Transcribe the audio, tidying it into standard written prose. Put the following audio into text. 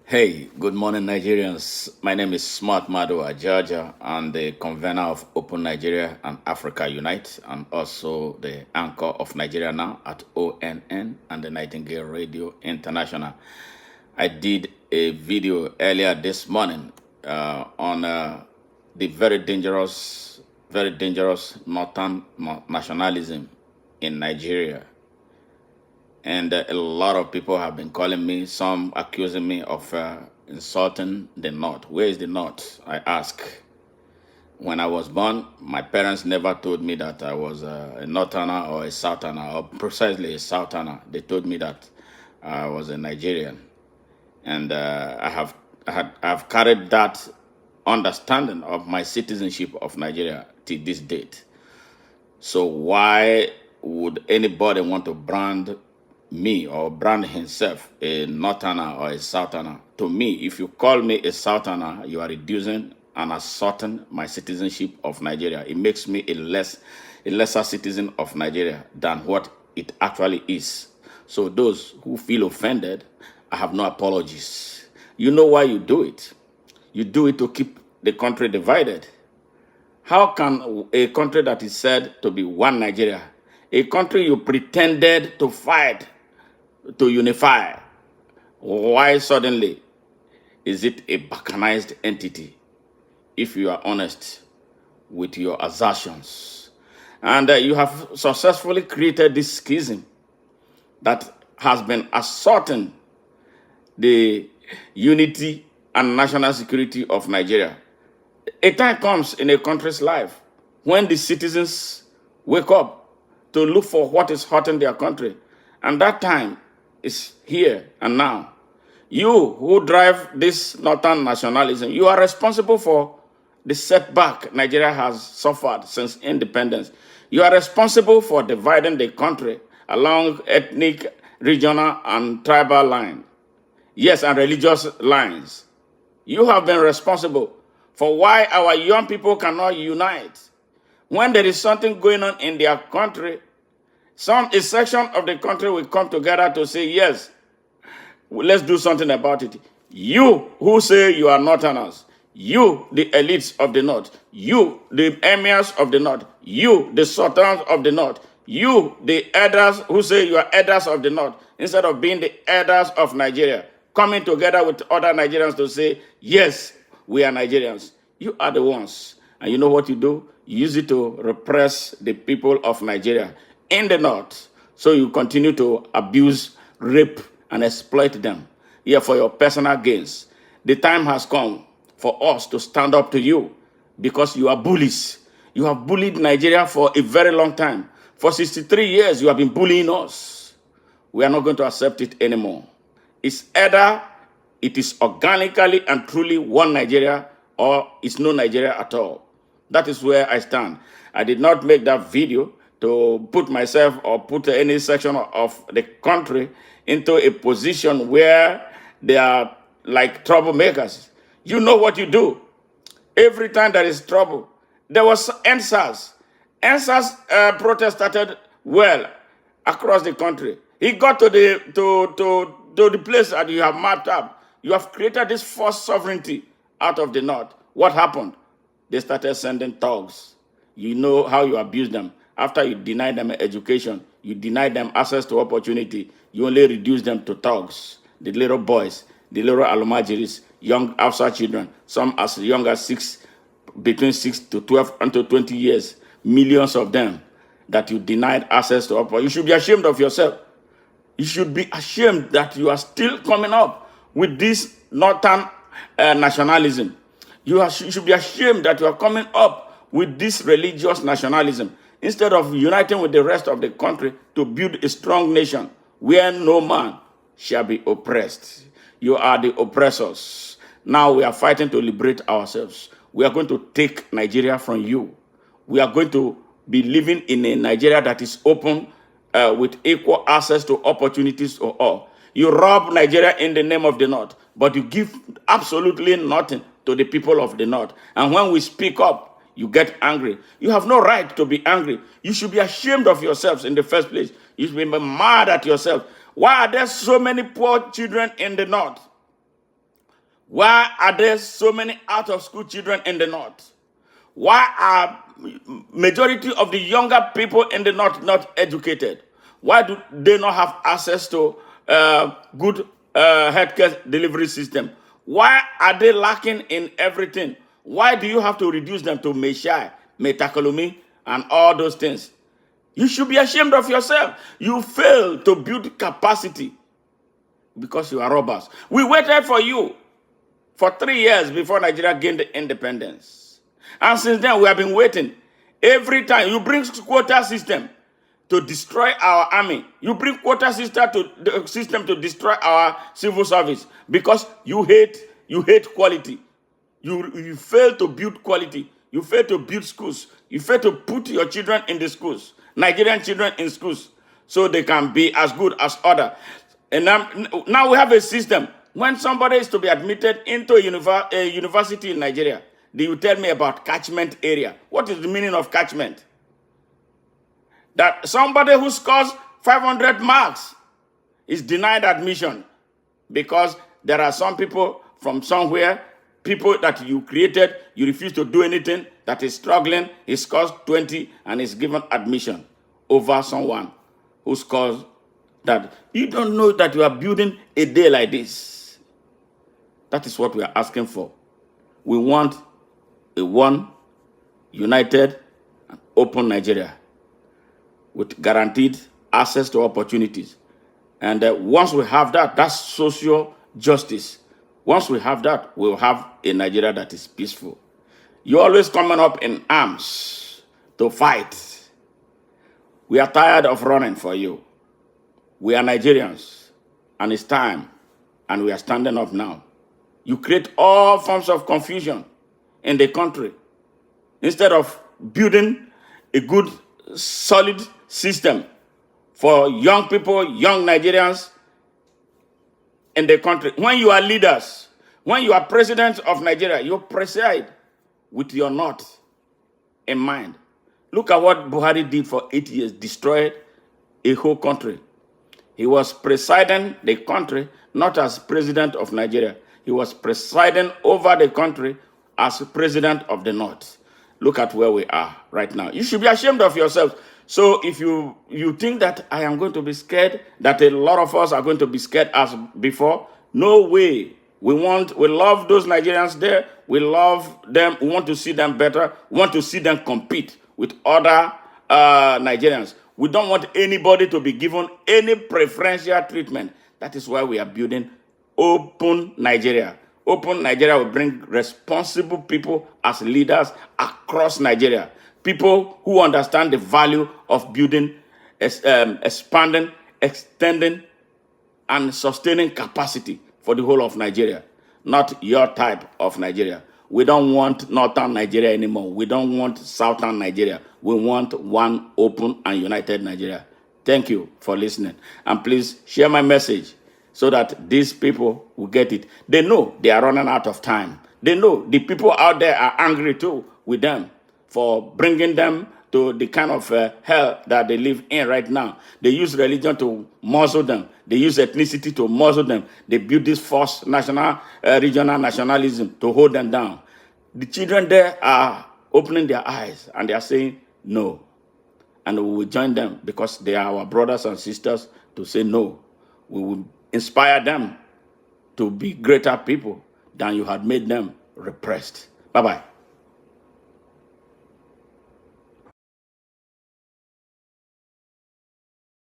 Hey, good morning, Nigerians. My name is Smart Madua Georgia. I'm the convener of Open Nigeria and Africa Unite, and also the anchor of Nigeria Now at ONN and the Nightingale Radio International. I did a video earlier this morning on the very dangerous northern nationalism in Nigeria. And a lot of people have been calling me, some accusing me of insulting the North. Where is the North? I ask. When I was born, my parents never told me that I was a Northerner or a Southerner, or precisely a Southerner. They told me that I was a Nigerian. And I've carried that understanding of my citizenship of Nigeria to this date. So why would anybody want to brand me or brand himself a northerner or a southerner? To me, if you call me a southerner, you are reducing and assaulting my citizenship of Nigeria. It makes me a lesser citizen of Nigeria than what it actually is. So those who feel offended, I have no apologies. You know why you do it. You do it to keep the country divided. How can a country that is said to be one Nigeria, a country you pretended to fight to unify, why suddenly is it a balkanized entity, if you are honest with your assertions? And you have successfully created this schism that has been assaulting the unity and national security of Nigeria. A time comes in a country's life when the citizens wake up to look for what is hurting their country. And that time is here and now. You who drive this northern nationalism, you are responsible for the setback Nigeria has suffered since independence. You are responsible for dividing the country along ethnic, regional, and tribal lines. Yes, and religious lines. You have been responsible for why our young people cannot unite. When there is something going on in their country, a section of the country will come together to say, yes, let's do something about it. You who say you are Northerners, you, the elites of the North, you, the emirs of the North, you, the sultans of the North, you, the elders who say you are elders of the North, instead of being the elders of Nigeria, coming together with other Nigerians to say, yes, we are Nigerians. You are the ones. And you know what you do? You use it to repress the people of Nigeria in the North. So you continue to abuse, rape, and exploit them. Here for your personal gains. The time has come for us to stand up to you because you are bullies. You have bullied Nigeria for a very long time. For 63 years, you have been bullying us. We are not going to accept it anymore. It's either it is organically and truly one Nigeria or it's no Nigeria at all. That is where I stand. I did not make that video to put myself or put any section of the country into a position where they are like troublemakers. You know what you do. Every time there is trouble, there was NSAS. NSAS protest started well across the country. He got to the place that you have mapped up. You have created this false sovereignty out of the North. What happened? They started sending thugs. You know how you abuse them. After you deny them education, you deny them access to opportunity, you only reduce them to thugs. The little boys, the little almajiris, young outside children, some as young as between 6 to 12 until 20 years, millions of them that you denied access to opportunity. You should be ashamed of yourself. You should be ashamed that you are still coming up with this northern nationalism. You should be ashamed that you are coming up with this religious nationalism instead of uniting with the rest of the country to build a strong nation where no man shall be oppressed. You are the oppressors. Now we are fighting to liberate ourselves. We are going to take Nigeria from you. We are going to be living in a Nigeria that is open with equal access to opportunities for all. You rob Nigeria in the name of the North, but you give absolutely nothing to the people of the North. And when we speak up, you get angry. You have no right to be angry. You should be ashamed of yourselves in the first place. You should be mad at yourself. Why are there so many poor children in the North? Why are there so many out-of-school children in the north? Why are majority of the younger people in the north not educated? Why do they not have access to good healthcare delivery system? Why are they lacking in everything? Why do you have to reduce them to Meshai, Metacolumi, and all those things? You should be ashamed of yourself. You failed to build capacity because you are robbers. We waited for you for 3 years before Nigeria gained independence. And since then, we have been waiting. Every time you bring quota system to destroy our army, you bring quota system to destroy our civil service because you hate quality. You fail to build quality. You fail to build schools. You fail to put your children in the schools, Nigerian children in schools, so they can be as good as other. And now we have a system. When somebody is to be admitted into a university in Nigeria, they will tell me about catchment area. What is the meaning of catchment? That somebody who scores 500 marks is denied admission because there are some people from somewhere, people that you created, you refuse to do anything, that is struggling, he scores 20 and is given admission over someone who scores that. You don't know that you are building a day like this. That is what we are asking for. We want a one, united, and open Nigeria with guaranteed access to opportunities. And once we have that, that's social justice. Once we have that, we'll have a Nigeria that is peaceful. You're always coming up in arms to fight. We are tired of running for you. We are Nigerians, and it's time, and we are standing up now. You create all forms of confusion in the country instead of building a good, solid system for young people, young Nigerians in the country. When you are leaders, when you are president of Nigeria, you preside with your north in mind. Look at what Buhari did for 8 years, destroyed a whole country. He was presiding the country not as president of Nigeria. He was presiding over the country as president of the north. Look at where we are right now. You should be ashamed of yourself. So if you think that I am going to be scared, that a lot of us are going to be scared as before, no way. We love those Nigerians there. We love them. We want to see them better. We want to see them compete with other Nigerians. We don't want anybody to be given any preferential treatment. That is why we are building Open Nigeria. Open Nigeria will bring responsible people as leaders across Nigeria. People who understand the value of building, expanding, extending, and sustaining capacity for the whole of Nigeria. Not your type of Nigeria. We don't want northern Nigeria anymore. We don't want southern Nigeria. We want one open and united Nigeria. Thank you for listening. And please share my message so that these people will get it. They know they are running out of time. They know the people out there are angry too with them for bringing them to the kind of hell that they live in right now. They use religion to muzzle them. They use ethnicity to muzzle them. They build this false regional nationalism to hold them down. The children there are opening their eyes and they are saying no. And we will join them because they are our brothers and sisters to say no. We will inspire them to be greater people than you had made them repressed. Bye-bye.